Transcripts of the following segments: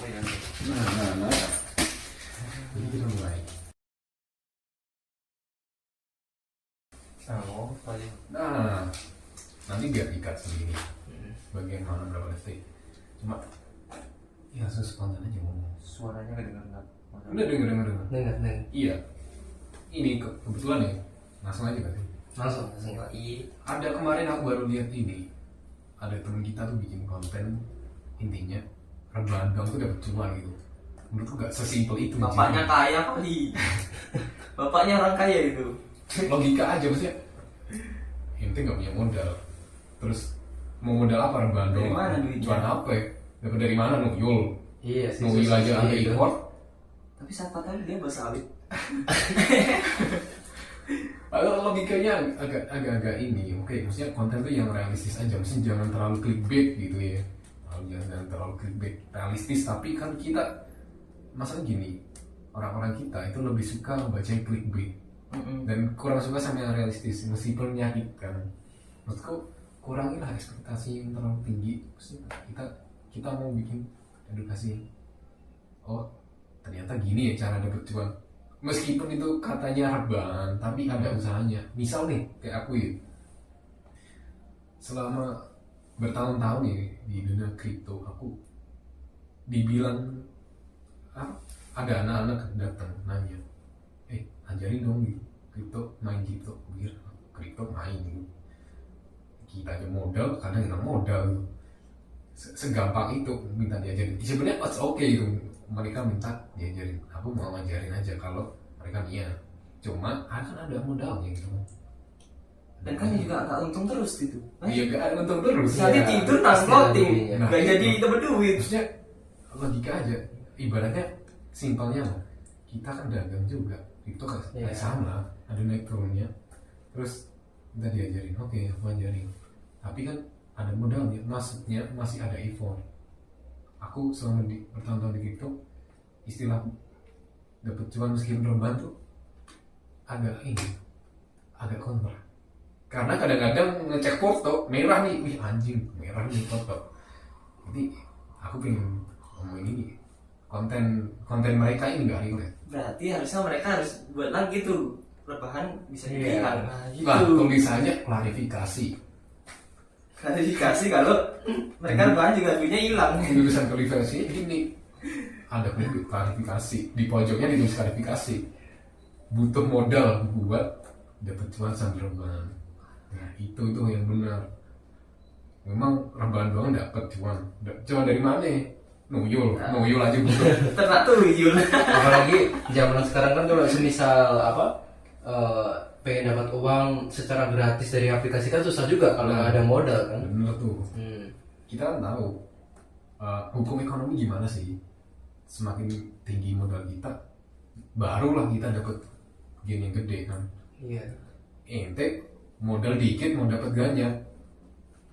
ya. Nah. Jadi kita mulai. Oh, paling. Nah, nanti biar ikat sendiri. Bagian mana berapa detik. Cuma ya spontan aja ngomong. Suaranya kedengeran. Udah denger. Dengar. Iya. Ini kebetulan ya. Langsung aja kan. Langsung. Ada kemarin aku baru lihat ini. Ada teman kita tuh bikin konten, intinya rebahan doang tuh dapat cuan gitu. Menurutku gak sesimpel itu. Bapaknya kaya kali. Bapaknya orang kaya itu. Logika aja maksudnya. Yang penting gak punya modal. Terus mau modal apa rebahan doang? Dari mana duitnya? Cuan apa ya? Dapat dari mana nuyul? Iya sih. Nuyul aja ada import. Tapi siapa tahu dia bersawit. Logikanya agak ini, oke, maksudnya konten tuh yang realistis aja, maksudnya jangan terlalu clickbait gitu ya, jangan terlalu clickbait, realistis. Tapi kan kita, masalah gini, orang-orang kita itu lebih suka membaca yang clickbait dan kurang suka sama yang realistis, meskipun menyakitkan. Maksudku kurangilah ekspektasi yang terlalu tinggi. Maksudnya kita mau bikin edukasi, oh ternyata gini ya cara dapet cuan. Meskipun itu katanya rebahan, tapi ada usahanya. Misal nih, kayak aku ya, selama bertahun-tahun ya di dunia kripto, aku dibilang ada anak-anak datang nanya, ajarin dong gitu, kripto, main kripto. Biar kripto main gitu. Kita aja modal, kadang kita modal gitu. Segampang itu minta diajarin. Sebenarnya oke gitu. Mereka minta diajarin, aku mau ngajarin aja kalau mereka niat. Cuma kan ada modalnya gitu. Dan kan juga agak untung terus gitu. Iya gak ada untung terus. Nanti ya. tidur floating, Nah, gak jadi dapat duit. Maksudnya logika aja. Ibaratnya simpelnya loh. Kita kan dagang juga. Itu kayak sama, ada naik turunnya. Terus minta diajarin, oke aku ajarin. Tapi kan ada modalnya, maksudnya masih ada effort. Aku selama bertahun-tahun di kripto, istilah dapat cuan meskipun rebahan tuh agak kontra. Karena kadang-kadang ngecek foto merah nih, wih anjing merah nih foto. Jadi aku pengen ngomongin ini, konten mereka ini nggak relate. Berarti harusnya mereka harus buat lagi tuh rebahan bisa dibilang. Nah, tulisannya klarifikasi. Klarifikasi kalau mereka rebahan juga duitnya hilang. Tulisan klarifikasi gini, ada klarifikasi di pojoknya ditulis klarifikasi, butuh modal buat dapat cuan sambil rebahan. Nah itu yang benar. Memang rebahan doang dapat cuan dari mana? Nuyul aja butuh. Ternak tuh Yul. Apalagi zaman sekarang kan kalau semisal pengen dapat uang secara gratis dari aplikasi kan susah juga kalau nggak ada modal kan. Bener tuh. Kita kan tahu hukum ekonomi gimana sih. Semakin tinggi modal kita, barulah kita dapat gain yang gede kan. Iya. Ente modal dikit mau dapat ganyak.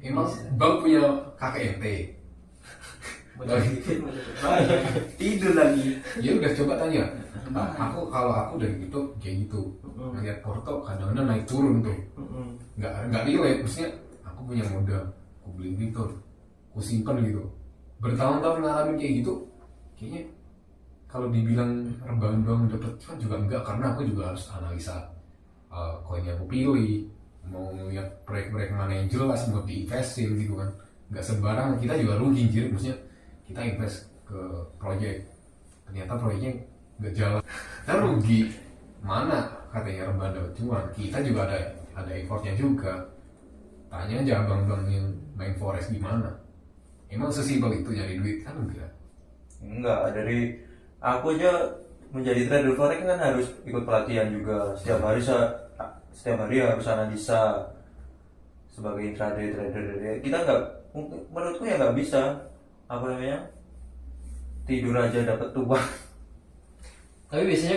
Emang bank punya kakek ente. Tidur lagi. Ya udah coba tanya. Kalau aku dari gitu kayak gitu. Ngeliat porto kadang-kadang naik turun tuh. Nggak relate. Maksudnya aku punya modal, aku beli gitu, aku simpen gitu. Bertahun-tahun ngalamin kayak gitu. Kayaknya kalau dibilang rebahan doang dapat cuan juga enggak, karena aku juga harus analisa koin yang aku pilih, mau ngeliat proyek-proyek mana yang jelas buat diinvestin gitu kan. Nggak sembarangan, kita juga rugi jadi maksudnya kita invest ke proyek ternyata proyeknya nggak jalan, kita rugi. Mana katanya rebahan dapat cuan, kita juga ada effortnya juga. Tanya aja abang-abang yang main forex gimana, emang sesimpel itu nyari duit kan? Enggak, dari aku aja menjadi trader forex kan harus ikut pelatihan juga. Setiap hari harus analisa sebagai trader. Kita nggak, menurutku ya nggak bisa tidur aja dapat uang. Tapi biasanya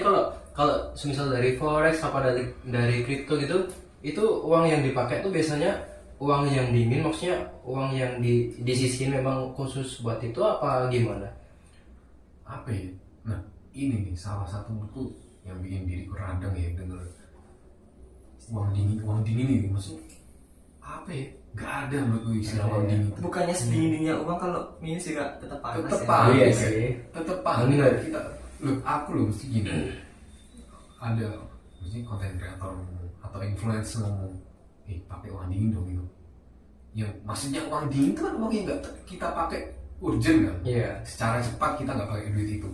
kalau semisal dari forex apa dari kripto gitu, itu uang yang dipakai tuh biasanya uang yang dingin, maksudnya uang yang disisihin memang khusus buat itu apa gimana? Apa ya? Nah ini nih salah satu menurutku yang bikin diriku radang ya, denger uang dingin nih. Maksudnya apa ya? nggak ada menurutku istilah uang dingin itu. Bukannya sedinginnya uang, kalau minus juga tetap panas Tetep ya. panas. Iya sih. Tetep panas. Bener. Kita aku loh mesti gini. Ada mesti konten kreator atau influencer ngomong, pakai uang dingin dong itu. Yang maksudnya uang dingin itu kan uang yang nggak kita pakai urgent kan. Iya. Secara cepat kita nggak pakai duit itu.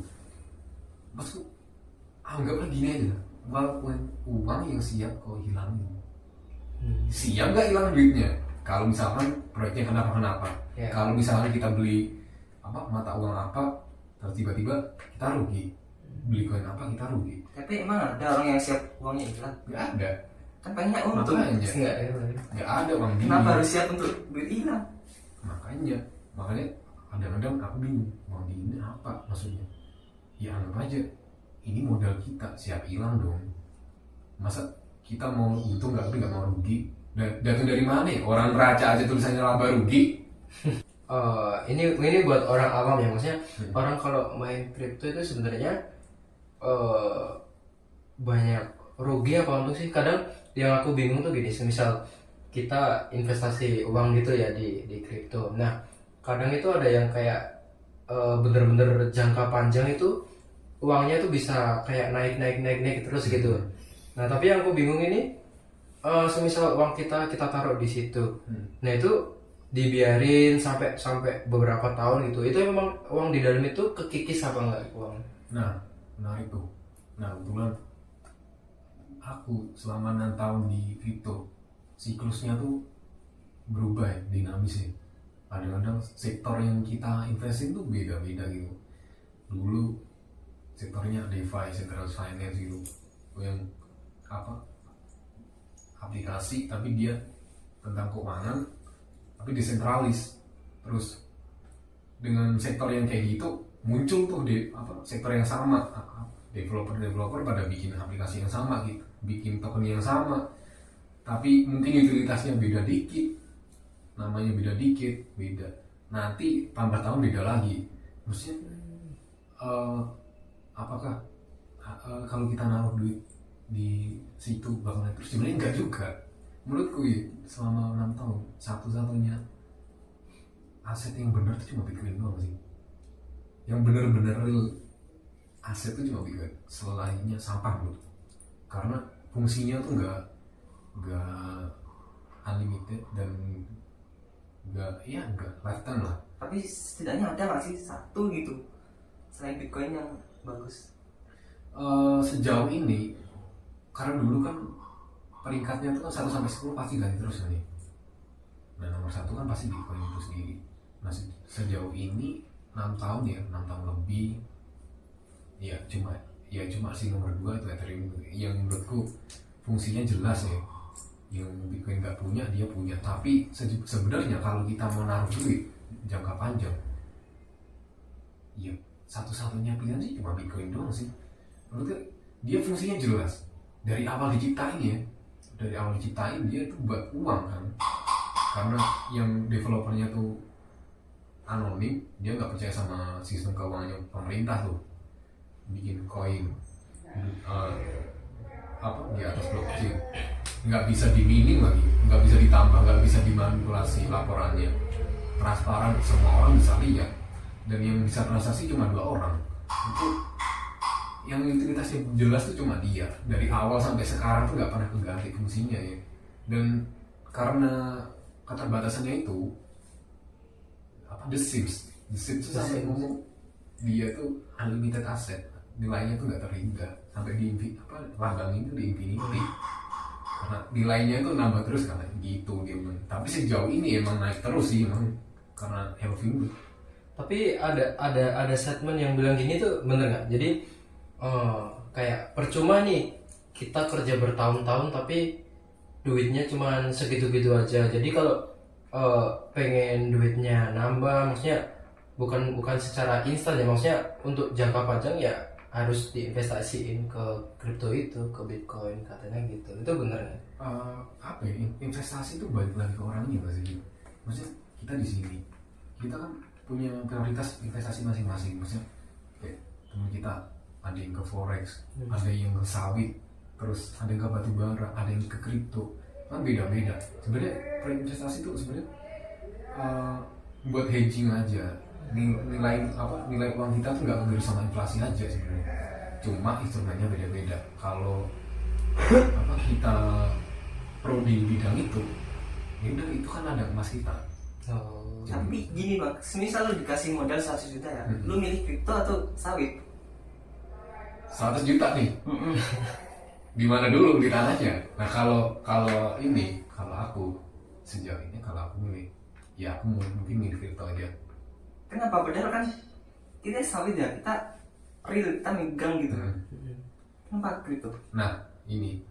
Maksudku anggaplah gini aja, uang yang siap kau hilangin. Siap nggak hilang duitnya? Kalau misalkan proyeknya kenapa-kenapa, Ya. kalau misalnya kita beli mata uang apa, terus tiba-tiba kita rugi, beli koin apa kita rugi, Tapi emang ada orang yang siap uangnya hilang? nggak ada. Kan banyak untung. Makanya Enggak ya. nggak ada uang dingin. Kenapa harus siap untuk duit hilang? Makanya kadang-kadang aku bingung, uang dinginnya apa maksudnya? Ya anggap aja ini modal kita siap hilang dong. Masa kita mau untung tapi nggak mau rugi? Datang dari mana ya? Orang neraca aja tulisannya laba rugi. Ini buat orang awam ya, maksudnya orang kalau main kripto itu sebenarnya banyak rugi apa untung sih. Kadang yang aku bingung tuh gini, semisal kita investasi uang gitu ya di kripto. Nah kadang itu ada yang kayak bener-bener jangka panjang itu uangnya tuh bisa kayak naik terus gitu. Nah tapi yang aku bingung ini, semisal uang kita taruh di situ, nah itu dibiarin sampai beberapa tahun gitu, itu memang uang di dalam itu kekikis apa enggak uang? Nah menarik tuh. Nah kebetulan aku selama 6 tahun di kripto, siklusnya tuh berubah ya, dinamis ya. Kadang-kadang sektor yang kita investin tuh beda-beda gitu. Dulu sektornya DeFi, sektor finance gitu, yang aplikasi tapi dia tentang keuangan tapi desentralis. Terus dengan sektor yang kayak gitu muncul tuh sektor yang sama, developer pada bikin aplikasi yang sama gitu, bikin token yang sama tapi mungkin utilitasnya beda dikit, namanya beda, nanti tambah tahun beda lagi. Maksudnya apakah kalau kita naruh duit di situ bakal naik terus? Sebenarnya enggak juga menurutku ya. Selama 6 tahun satu-satunya aset yang benar itu cuma Bitcoin doang sih, yang benar-benar real aset itu cuma Bitcoin. Selainnya sampah bro, karena fungsinya tuh enggak unlimited dan enggak lifetime lah. Tapi setidaknya ada nggak sih satu gitu selain Bitcoin yang bagus? Sejauh ini, karena dulu kan peringkatnya itu kan 1 sampai 10 pasti ganti terus kan ya. Nah nomor 1 kan pasti Bitcoin itu sendiri. Nah sejauh ini 6 tahun ya, 6 tahun lebih ya cuma si nomor 2 itu Ethereum, yang menurutku fungsinya jelas ya. Yang Bitcoin nggak punya, dia punya. Tapi sebenarnya kalau kita mau naruh duit jangka panjang, ya satu-satunya pilihan sih cuma Bitcoin doang sih. Menurutku dia fungsinya jelas. Dari awal diciptain ya, dia itu buat uang kan. Karena yang developernya tuh anonim, dia nggak percaya sama sistem keuangannya pemerintah tuh, bikin koin di atas blockchain, nggak bisa dimining lagi, nggak bisa ditambah, nggak bisa dimanipulasi laporannya, transparan, semua orang bisa lihat, dan yang bisa transaksi cuma 2 orang. Itu yang utilitasnya jelas tuh cuma dia. Dari awal sampai sekarang tuh nggak pernah keganti fungsinya ya. Dan karena keterbatasannya itu, The Sims tuh sampai ngomong dia tuh unlimited asset, nilainya tuh nggak terhingga sampai lambang itu di infinity, karena nilainya itu nambah terus karena gitu dia. Tapi sejauh ini emang naik terus sih emang karena halving. Tapi ada statement yang bilang gini tuh, bener nggak? Jadi kayak percuma nih kita kerja bertahun-tahun tapi duitnya cuma segitu-gitu aja. Jadi kalau pengen duitnya nambah, maksudnya bukan secara instan ya, maksudnya untuk jangka panjang ya harus diinvestasiin ke kripto itu, ke Bitcoin katanya gitu. Itu bener nggak? Investasi itu balik lagi ke orangnya nggak sih? Maksudnya kita di sini kita kan punya prioritas investasi masing-masing. Maksudnya kayak teman kita ada yang ke forex, ada yang ke sawit, terus ada yang ke batu bara, ada yang ke kripto. kan beda-beda. Sebenarnya investasi itu sebenarnya buat hedging aja. Nilai uang kita tuh nggak bergerak sama inflasi aja sebenarnya. Cuma instrumennya beda-beda. Kalau kita pro di bidang itu, ya udah itu kan ada emas kita. Oh. Tapi gini bang, semisal lu dikasih modal 100 juta ya, lu milih kripto atau sawit? 100 juta nih. Di mana dulu di tanahnya? Nah kalau aku sejauh ini kalau aku milih, ya aku mungkin milih kripto aja. Kenapa? Padahal kan kita sawit ya, kita real, kita megang gitu. Kenapa kripto? Nah ini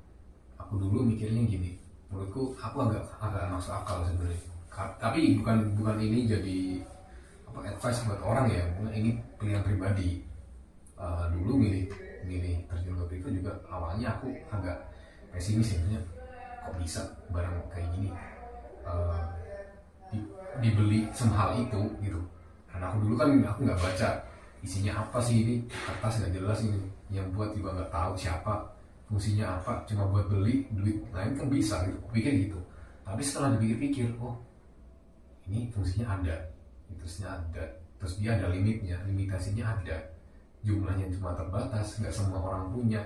aku dulu mikirnya gini, menurutku aku agak masuk akal sebenarnya. Tapi bukan ini jadi advice buat orang ya, ini pilihan pribadi. Dulu milih terjun ke kripto juga awalnya aku agak pesimis ya, kok bisa barang kayak gini dibeli semahal itu gitu. Karena aku dulu kan aku nggak baca isinya apa sih, ini kertas nggak jelas ini, yang buat juga nggak tahu siapa, fungsinya apa, cuma buat beli duit lain kan bisa gitu, pikir gitu. Tapi setelah dipikir-pikir, oh ini fungsinya ada, terus dia ada limitnya, limitasinya ada, jumlahnya cuma terbatas, nggak semua orang punya.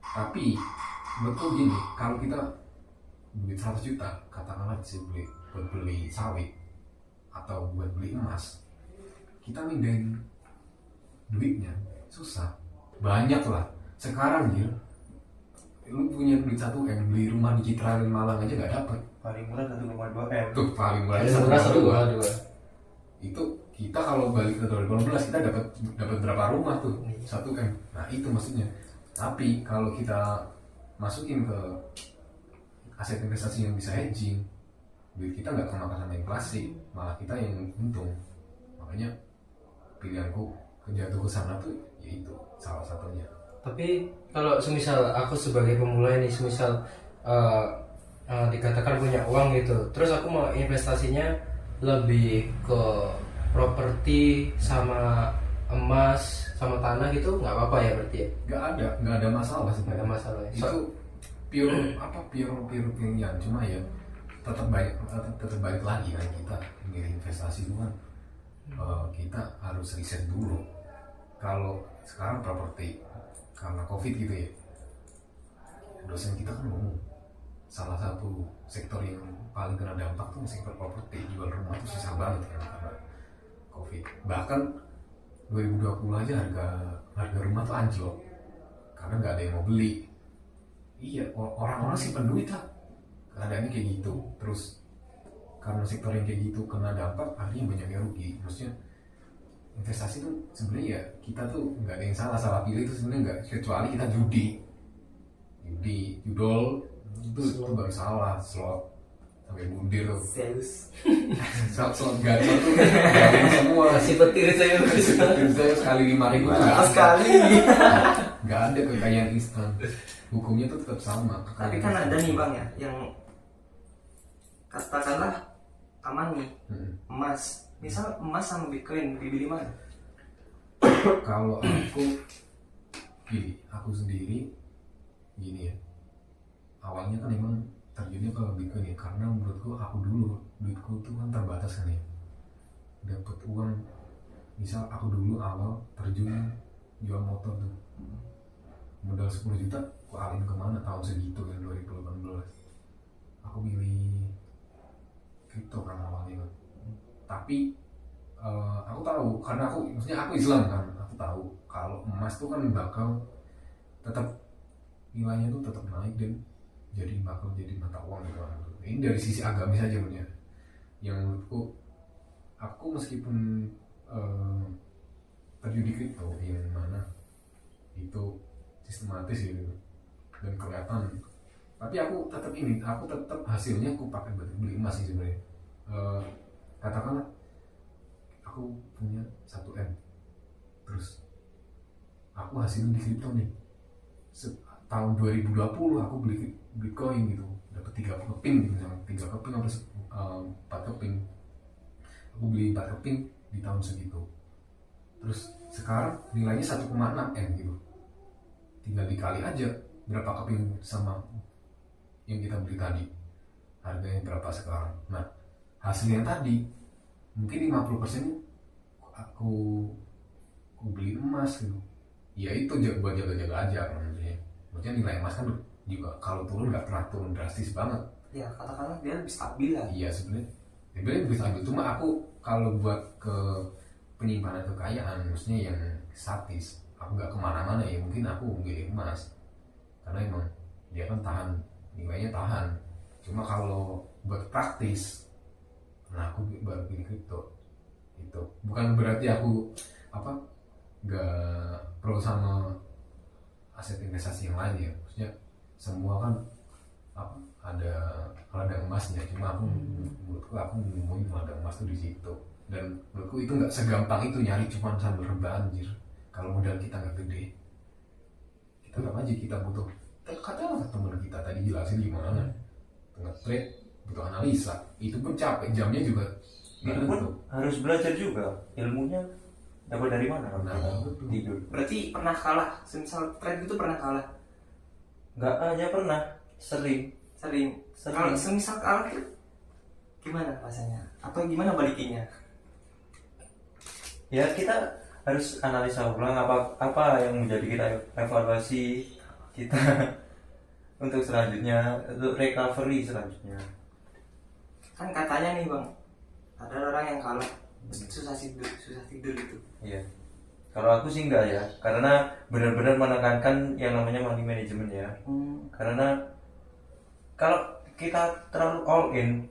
Tapi betul gini, kalau kita duit 100 juta katakanlah sih buat beli sawit atau buat beli emas, kita mindahin duitnya susah, banyak lah. Sekarang ya lu punya duit 1M, beli rumah di Citra dan Malang aja nggak dapet. Paling murah 1,2 M. Tuh paling murah Satu 1,2. dua. Itu kita kalau balik ke 2018 kita dapat berapa rumah tuh, 1M. Nah itu maksudnya. Tapi kalau kita masukin ke aset investasi yang bisa hedging, duit kita nggak kemakan sama inflasi, malah kita yang untung. Makanya pilihanku jatuh ke sana tuh yaitu salah satunya. Tapi kalau semisal aku sebagai pemula ini, semisal dikatakan punya uang gitu, terus aku mau investasinya lebih ke properti sama emas sama tanah gitu, nggak apa-apa ya berarti ya? Nggak ada masalah Nggak sebenarnya. ada masalah ya? Itu pure pilihan, cuma ya tetap balik lagi kan, kita milih investasi itu kan kita harus riset dulu. Kalau sekarang properti karena COVID gitu ya, dosen kita kan ngomong salah satu sektor yang paling kena dampak tuh sektor properti, jual rumah tuh susah banget kan karena COVID. Bahkan 2020 aja harga rumah tuh anjlok karena nggak ada yang mau beli. Iya, orang-orang simpen duit lah, keadaannya kayak gitu. Terus karena sektor yang kayak gitu kena dampak, akhirnya banyak yang rugi. Maksudnya investasi tuh sebenarnya ya kita tuh nggak ada yang salah pilih itu sebenarnya nggak, kecuali kita judol itu baru salah, slot sampai bundir tuh. Zeus. slot gacor tuh nggak ada semua. Kasih petir saya. Saya sekali 5.000 Sekali. nggak ada kekayaan instan, hukumnya tuh tetap sama. Tapi kan ada nih bang ya, yang katakanlah aman nih, emas. Misal emas sama bitcoin, dibeli mana? Kalau aku sendiri gini ya, awalnya kan emang terjunnya ke bitcoin ya, karena menurutku aku dulu duitku tuh kan terbatas kan ya, dapat uang. Misal aku dulu awal terjun jual motor tuh, modal 10 juta aku alih kemana tahun segitu kan, 2018 aku milih kripto kan awalnya kan. Tapi aku tahu, karena maksudnya aku Islam kan, aku tahu kalau emas tuh kan bakal tetap nilainya tuh tetap naik dan bakal jadi mata uang gitu kan. Ini dari sisi agamis aja punya, yang menurutku aku meskipun terjun di kripto yang mana itu sistematis gitu dan kelihatan, tapi aku tetap hasilnya aku pakai buat beli emas sih sebenarnya. Katakanlah aku punya 1M, terus aku hasilnya di kripto nih, tahun 2020 aku beli bitcoin gitu, dapat 3 keping gitu, misalnya 3 keping atau 4 keping, aku beli 4 keping di tahun segitu. Terus sekarang nilainya 1,6 M gitu, tinggal dikali aja berapa keping sama yang kita beli tadi. harganya berapa sekarang. Nah hasilnya tadi mungkin 50% aku beli emas gitu. Ya itu buat jaga-jaga aja maksudnya nilai emas kan juga kalau turun nggak pernah turun drastis banget. Ya katakanlah dia lebih stabil lah. Iya sebenarnya lebih stabil, cuma aku kalau buat ke penyimpanan kekayaan maksudnya yang statis, aku nggak kemana-mana ya mungkin aku beli emas karena emang dia kan tahan, nilainya tahan. Cuma kalau buat praktis, nah aku baru pilih kripto. Itu bukan berarti aku nggak pro sama aset investasi yang lain ya, maksudnya semua kan ada ladang emasnya, cuma menurutku aku nemuin ladang emas tuh di situ. Dan menurutku itu nggak segampang itu nyari cuma sambil rebahan anjir. Kalau modal kita nggak gede, kita nggak aja kita butuh, katakanlah teman kita tadi jelasin gimana tengah trade butuh analisa, itu pun capek, jamnya juga Itu pun harus belajar juga, ilmunya dapat dari mana? betul. Tidur. Berarti pernah kalah, semisal trade itu pernah kalah. Nggak hanya pernah, sering. Kalau semisal kalah itu gimana rasanya? Atau gimana balikinnya? Ya kita harus analisa ulang apa yang menjadi kita evaluasi kita untuk selanjutnya, untuk recovery selanjutnya. Kan katanya nih bang, ada orang yang kalah susah tidur gitu. Iya. Kalau aku sih enggak ya, karena benar-benar menekankan yang namanya money management ya. Karena kalau kita terlalu all in,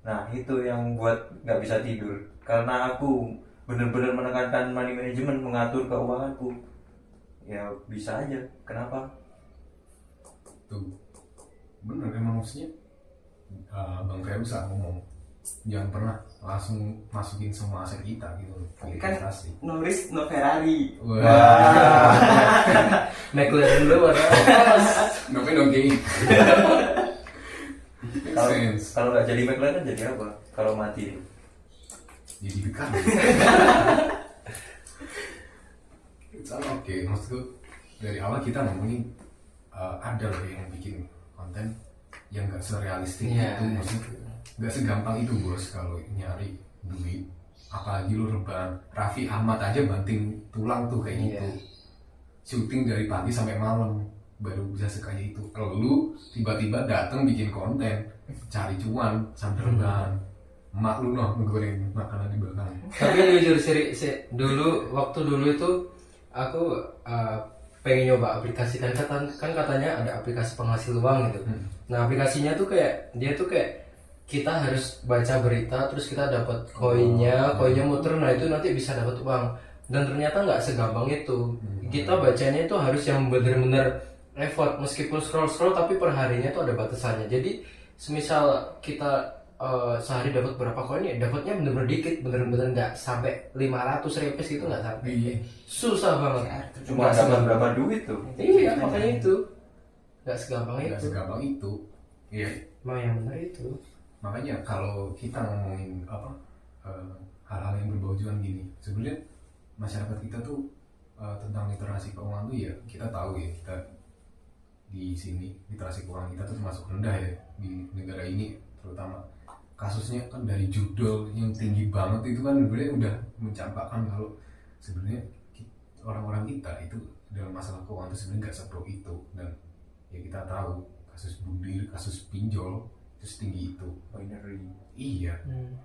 nah itu yang buat nggak bisa tidur. Karena aku benar-benar menekankan money management, mengatur keuanganku, ya bisa aja. Kenapa? Tuh bener emang maksudnya Bang Ferus ngomong jangan pernah langsung masukin semua aset kita gitu Tapi kan investasi. no risk no Ferrari. Wah, McLaren dulu ada. nope dongeng. Kalau nggak jadi McLaren jadi apa? Kalau mati, Jadi dekat. Sama oke, maksudku dari awal kita ngomongin ada loh yang bikin konten yang nggak serealistik itu, maksudnya nggak segampang itu bos kalau nyari duit, apalagi lu rebahan. Raffi Ahmad aja banting tulang tuh kayak gitu, syuting dari pagi sampai malam baru bisa sekaya itu. Kalau lu tiba-tiba datang bikin konten cari cuan sambil rebahan, emak lu ngegoreng makanan di belakang. Tapi jujur waktu dulu itu aku pengen nyoba aplikasi kan katanya ada aplikasi penghasil uang gitu. Nah aplikasinya tuh kayak dia tuh kayak kita harus baca berita terus kita dapat koinnya muter, nah itu nanti bisa dapat uang. Dan ternyata nggak segampang itu. Kita bacanya itu harus yang bener-bener effort, meskipun scroll tapi per harinya tuh ada batasannya. Jadi semisal kita sehari dapat berapa koin ya dapatnya bener-bener dikit, bener-bener nggak sampai 500 rupiah gitu, nggak sampai. Susah banget. cuma dapat berapa duit tuh? Iya makanya itu nggak segampang Nggak itu. segampang itu. Iya. Emang yang benar itu. Makanya kalau kita ngomongin hal-hal yang berbau-bauan gini, sebenarnya masyarakat kita tuh tentang literasi keuangan tuh ya kita tahu ya, kita di sini literasi keuangan kita tuh termasuk rendah ya di negara ini, terutama kasusnya kan dari judul yang tinggi banget itu kan sebenarnya udah mencampakkan kalau sebenarnya orang-orang kita itu dalam masalah keuangan itu sebenarnya nggak sepro itu. Dan ya kita tahu kasus bulir, kasus pinjol itu setinggi itu. Binary. Iya,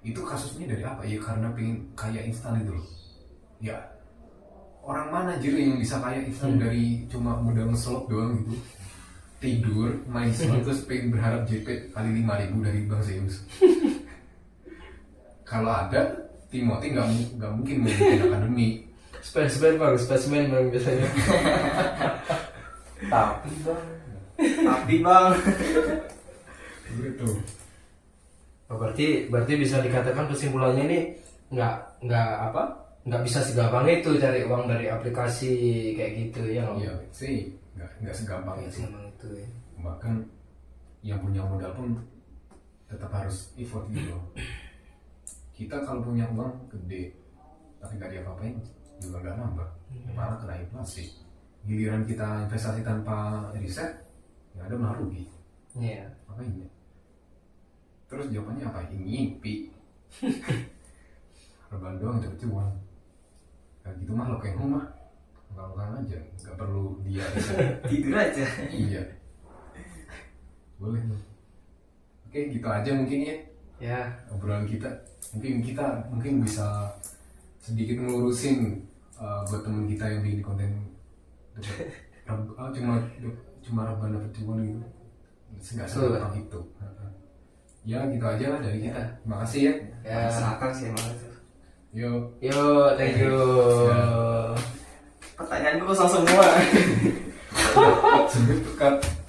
itu kasusnya dari apa ya? Karena pengen kaya instan itu loh. Ya orang mana aja yang bisa kaya instan dari cuma modal ngeslot doang gitu, tidur main slot terus pengen berharap JP kali 5.000 dari Bang Zeus. Kalau ada Timothy nggak mungkin mau bikin akademi. Spesimen bang biasanya. Tapi bang Gitu. Oh, berarti bisa dikatakan kesimpulannya ini nggak bisa segampang itu cari uang dari aplikasi kayak gitu ya. Iya sih, nggak segampang itu. Segampang itu ya. Bahkan yang punya modal pun tetap harus effort gitu. Kita kalau punya uang gede tapi nggak diapa-apain juga nggak nambah, malah kena inflasi. Giliran kita investasi tanpa riset, nggak ada malah rugi. Iya. Makanya Terus jawabannya apa? Ngimpi. Rebahan doang dapat cuan. Kayak gitu mah lo kayak rumah. Lakukan aja, nggak perlu dia Tidur aja. iya. Boleh tuh. Oke, gitu aja mungkin ya Ya, obrolan kita. Mungkin bisa sedikit ngurusin buat temen kita yang bikin konten cuma rebahan dapat cuan gitu. Nggak segampang itu. Ya gitu aja lah dari kita. Terima kasih ya. ya. Silakan sih emang itu. Yo. Yo, thank you. Pertanyaanku kosong semua. Sebut cut.